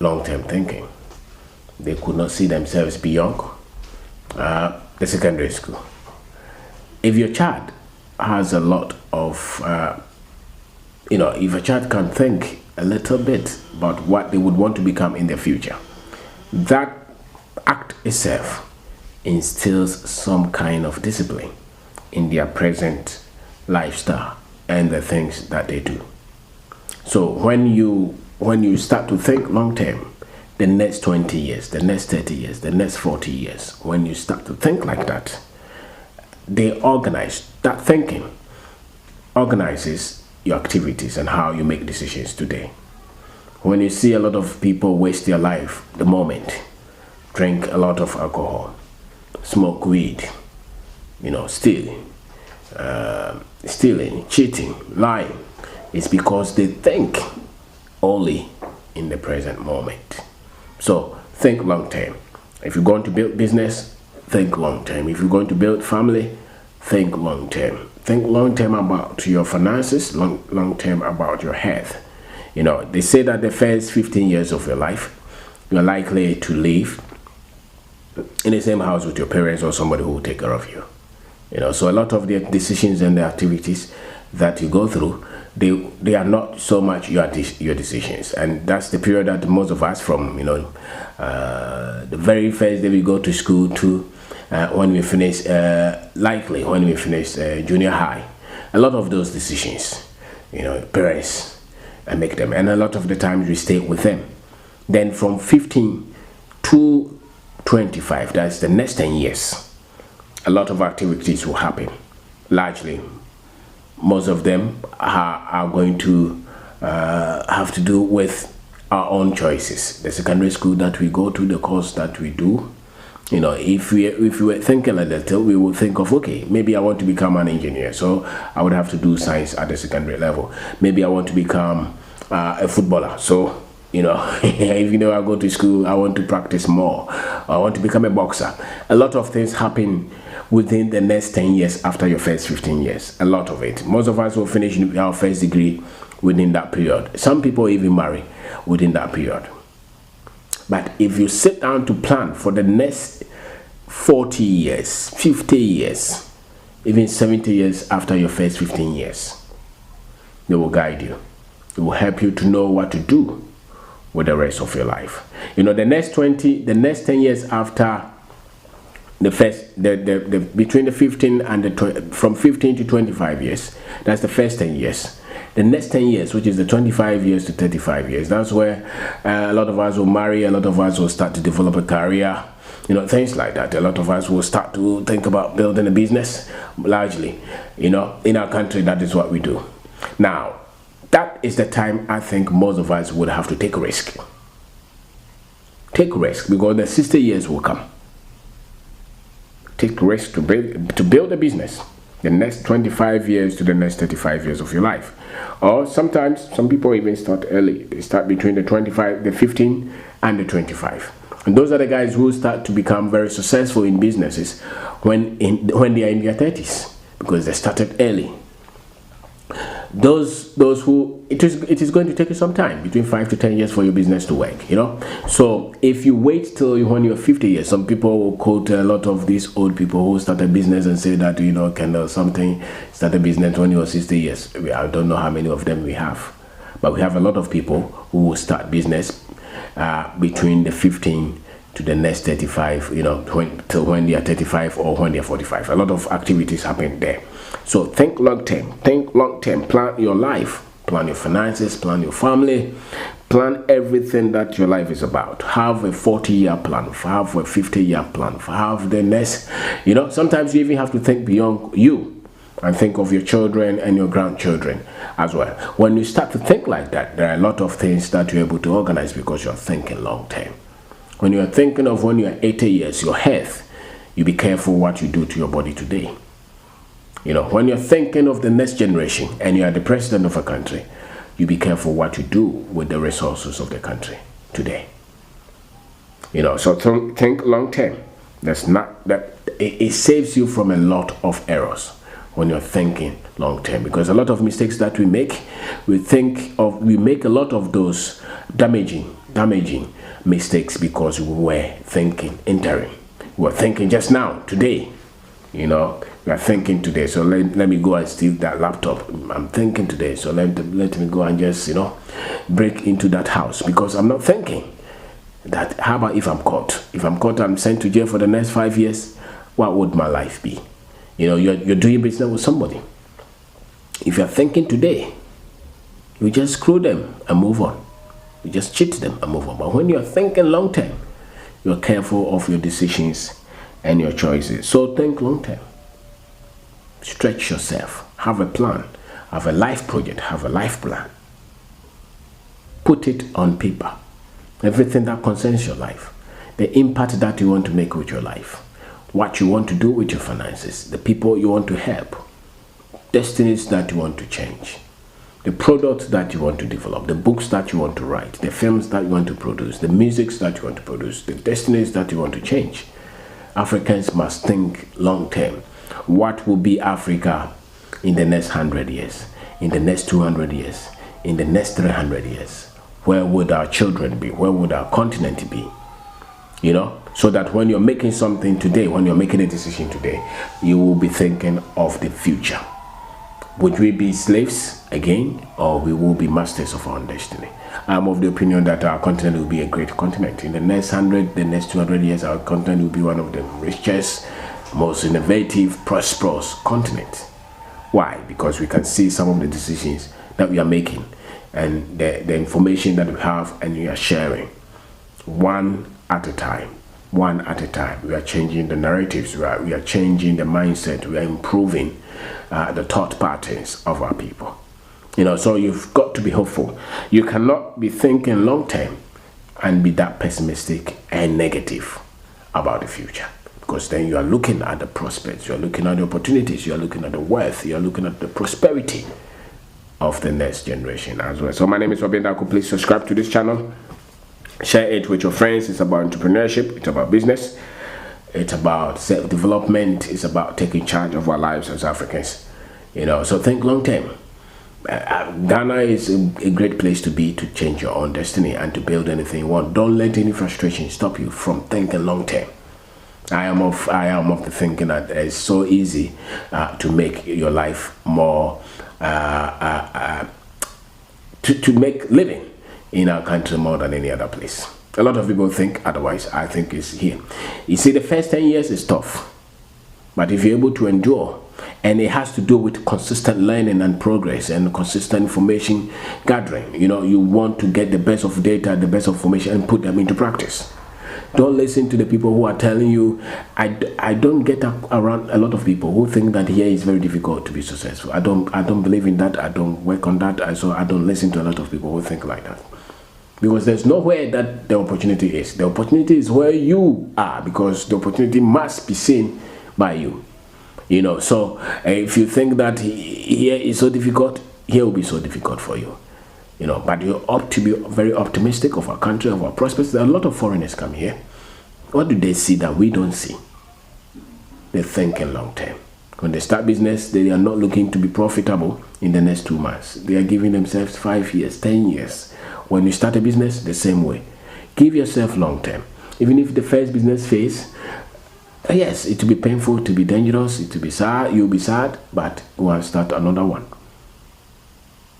long-term thinking. They could not see themselves beyond the secondary school. If your child has a lot of, if a child can think a little bit about what they would want to become in the future, that act itself instills some kind of discipline in their present lifestyle and the things that they do. So when you start to think long term, the next 20 years, the next 30 years, the next 40 years, when you start to think like that, they organize. That thinking organizes your activities and how you make decisions today. When you see a lot of people waste their life the moment, drink a lot of alcohol, smoke weed, stealing, cheating, lying, it's because they think only in the present moment. So think long term. If you're going to build business, think long term. If you're going to build family, think long term. Think long term about your finances, long term about your health. They say that the first 15 years of your life, you're likely to live in the same house with your parents or somebody who will take care of you. So a lot of the decisions and the activities that you go through, they are not so much your decisions, and that's the period that most of us, from the very first day we go to school to when we finish, junior high, a lot of those decisions, parents make them, and a lot of the times we stay with them. Then from 15 to 25, that's the next 10 years, a lot of activities will happen. Largely, most of them are going to have to do with our own choices. The secondary school that we go to, the course that we do. If we were thinking a little, we would think of, okay, maybe I want to become an engineer, so I would have to do science at the secondary level. Maybe I want to become a footballer, so if I go to school, I want to practice more. I want to become a boxer. A lot of things happen within the next 10 years after your first 15 years. A lot of it. Most of us will finish our first degree within that period. Some people even marry within that period. But if you sit down to plan for the next 40 years, 50 years, even 70 years after your first 15 years, they will guide you. It will help you to know what to do with the rest of your life. The next 10 years after the first, between the 15 and the from 15 to 25 years, that's the first 10 years. The next 10 years, which is the 25 years to 35 years, that's where a lot of us will marry, a lot of us will start to develop a career, things like that. A lot of us will start to think about building a business. Largely, in our country, that is what we do. Now, that is the time I think most of us would have to take a risk. Take risk, because the 60 years will come. Take risk to build a business. The next 25 years to the next 35 years of your life. Or sometimes, some people even start early. They start between the 15 and the 25. And those are the guys who start to become very successful in businesses when they are in their 30s, because they started early. Those who it is going to take you some time, between 5 to 10 years, for your business to work. So if you wait till when you're 50 years, some people will quote a lot of these old people who start a business and say that Kendall something start a business when you're 60 years. I don't know how many of them we have, but we have a lot of people who will start business between the 15 to the next 35, till when they are 35 or when they are 45. A lot of activities happen there. So think long term, plan your life, plan your finances, plan your family, plan everything that your life is about. Have a 40-year plan, have a 50-year plan, have the next, sometimes you even have to think beyond you and think of your children and your grandchildren as well. When you start to think like that, there are a lot of things that you're able to organize because you're thinking long term. When you're thinking of when you're 80 years, your health, you be careful what you do to your body today. When you're thinking of the next generation and you are the president of a country, you be careful what you do with the resources of the country today. So think long term. It saves you from a lot of errors when you're thinking long term, because a lot of mistakes that we make a lot of those damaging mistakes because we were thinking interim. We were thinking just now, today. We are thinking today, so let me go and steal that laptop. I'm thinking today, so let me go and just, break into that house, because I'm not thinking that, how about if I'm caught? If I'm caught, I'm sent to jail for the next 5 years. What would my life be? You're doing business with somebody. If you're thinking today, you just screw them and move on. You just cheat them and move on. But when you're thinking long term, you're careful of your decisions and your choices. So think long term. Stretch yourself. Have a plan. Have a life project. Have a life plan. Put it on paper. Everything that concerns your life. The impact that you want to make with your life. What you want to do with your finances. The people you want to help. Destinies that you want to change. The products that you want to develop. The books that you want to write. The films that you want to produce. The musics that you want to produce. The destinies that you want to change. Africans must think long term. What will be Africa in the next 100 years? In the next 200 years? In the next 300 years? Where would our children be? Where would our continent be? So that when you're making something today, when you're making a decision today, you will be thinking of the future. Would we be slaves again, or we will be masters of our own destiny? I'm of the opinion that our continent will be a great continent. In the next 100, the next 200 years, our continent will be one of the richest, most innovative, prosperous continents. Why? Because we can see some of the decisions that we are making and the information that we have and we are sharing. One at a time. One at a time. We are changing the narratives. We are changing the mindset. We are improving the thought patterns of our people. So you've got to be hopeful. You cannot be thinking long term and be that pessimistic and negative about the future, because then you are looking at the prospects, you are looking at the opportunities, you are looking at the wealth, you are looking at the prosperity of the next generation as well. So my name is Obin Darko. Please subscribe to this channel, share it with your friends. It's about entrepreneurship, it's about business, it's about self-development, it's about taking charge of our lives as Africans. So think long term. Ghana is a great place to be, to change your own destiny and to build anything you want. Don't let any frustration stop you from thinking long term. I am of the thinking that it's so easy to make your life more to make living in our country more than any other place. A lot of people think otherwise. I think it's here. You see, the first 10 years is tough, but if you're able to endure, and it has to do with consistent learning and progress and consistent information gathering. You want to get the best of data, the best of information, and put them into practice. Don't listen to the people who are telling you. I don't get around a lot of people who think that here is very difficult to be successful. I don't believe in that. I don't work on that. So I don't listen to a lot of people who think like that. Because there's nowhere that the opportunity is. The opportunity is where you are, because the opportunity must be seen by you. So if you think that here is so difficult, here will be so difficult for you. But you ought to be very optimistic of our country, of our prospects. There are a lot of foreigners come here. What do they see that we don't see? They're thinking long term. When they start business, they are not looking to be profitable in the next 2 months. They are giving themselves 5 years, 10 years. When you start a business, the same way. Give yourself long term. Even if the first business phase, yes, it will be painful, it will be dangerous, it will be sad, you'll be sad, but we'll start another one.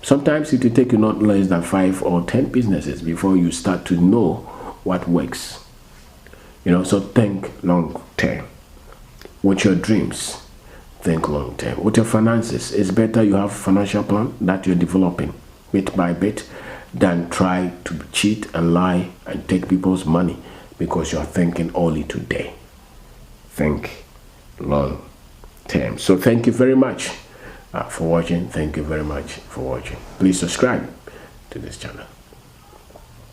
Sometimes it will take you not less than 5 or 10 businesses before you start to know what works. So think long term. With your dreams, think long term. With your finances, it's better you have a financial plan that you're developing bit by bit than try to cheat and lie and take people's money because you're thinking only today. Think long term. So thank you very much for watching. Thank you very much for watching. Please subscribe to this channel.